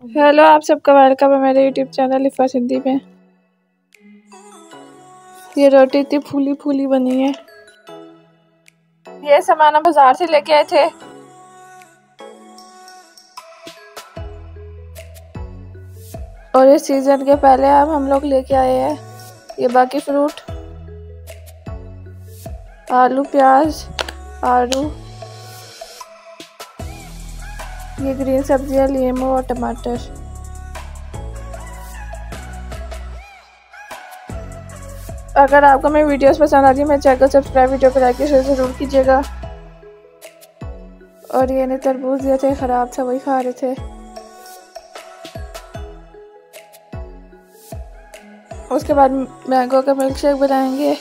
Hello, आप सबका welcome है मेरे यूट्यूब चैनल लिफा सिंधी में। ये रोटी इतनी फूली फूली बनी है। ये सामान हम बाजार से लेके आए थे। और इस सीजन के पहले अब हम लोग लेके आए हैं ये बाकी फ्रूट, आलू, प्याज, आलू, ये ग्रीन सब्जियां, नींबू और टमाटर। अगर आपको मेरी वीडियोस पसंद आती है मेरे चैनल को सब्सक्राइब, वीडियो को लाइक शेयर ज़रूर कीजिएगा। और ये ने तरबूज दिए थे, ख़राब था, वही खा रहे थे। उसके बाद मैंगो का मिल्क शेक बनाएंगे।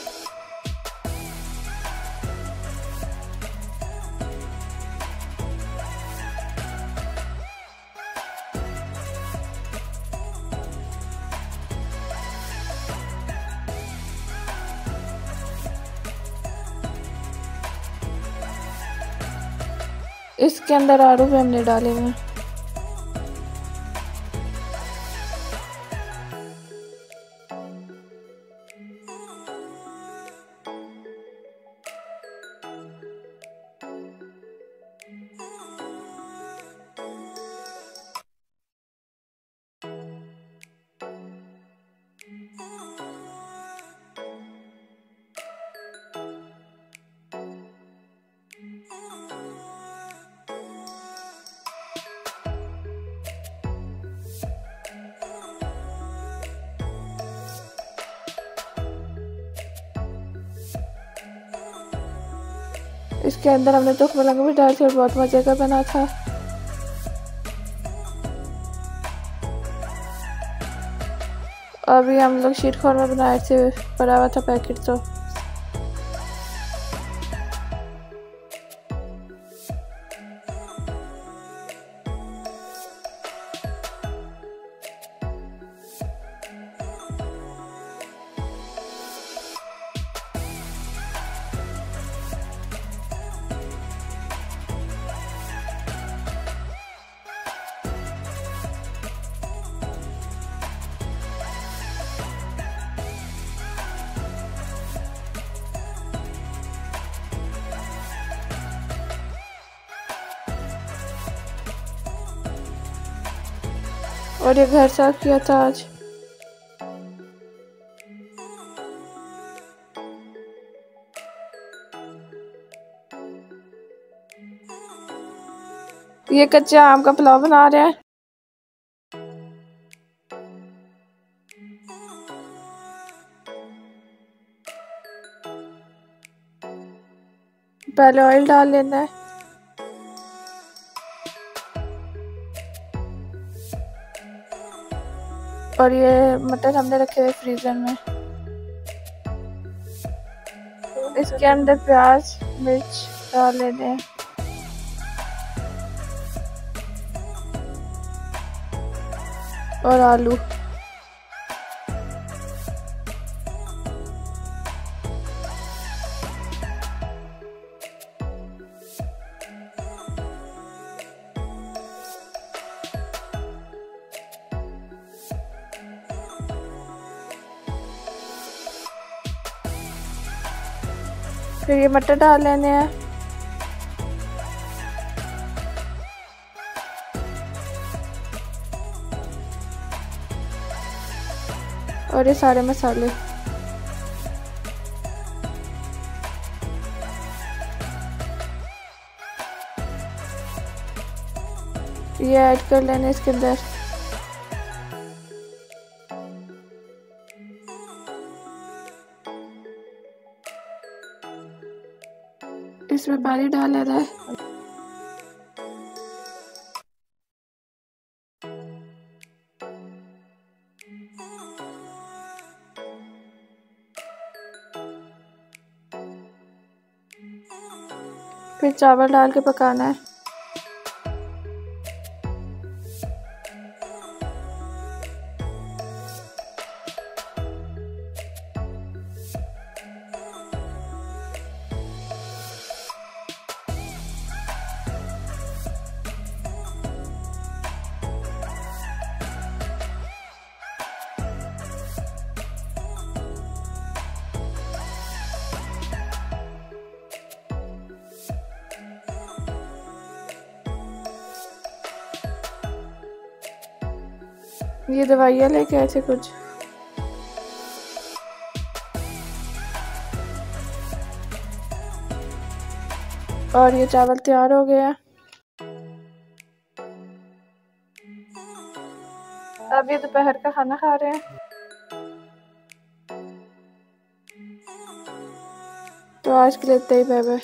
इसके अंदर आलू भी हमने डाले हुए हैं। इसके अंदर हमने तो मलंग भी डाली थी और बहुत मजे का बना था। अभी हम लोग शीर खोरमा बनाए थे, पड़ा हुआ था पैकेट तो। और ये घर साफ किया था आज। ये कच्चे आम का पुलाव बना रहे हैं। पहले ऑयल डाल लेना है। और ये मटर हमने रखे हुए फ्रीजर में। इसके अंदर प्याज, मिर्च डाल लेते हैं। और आलू। फिर ये मटर डाल लेने हैं। और ये सारे मसाले। ये ऐड कर लेने इसके अंदर। इसमें पानी डाल लेना है। फिर चावल डाल के पकाना है। ये दवाइयाँ लेके आए थे कुछ। और ये चावल तैयार हो गया। अब ये दोपहर का खाना खा रहे हैं। तो आज के लिए इतना ही, बाय बाय।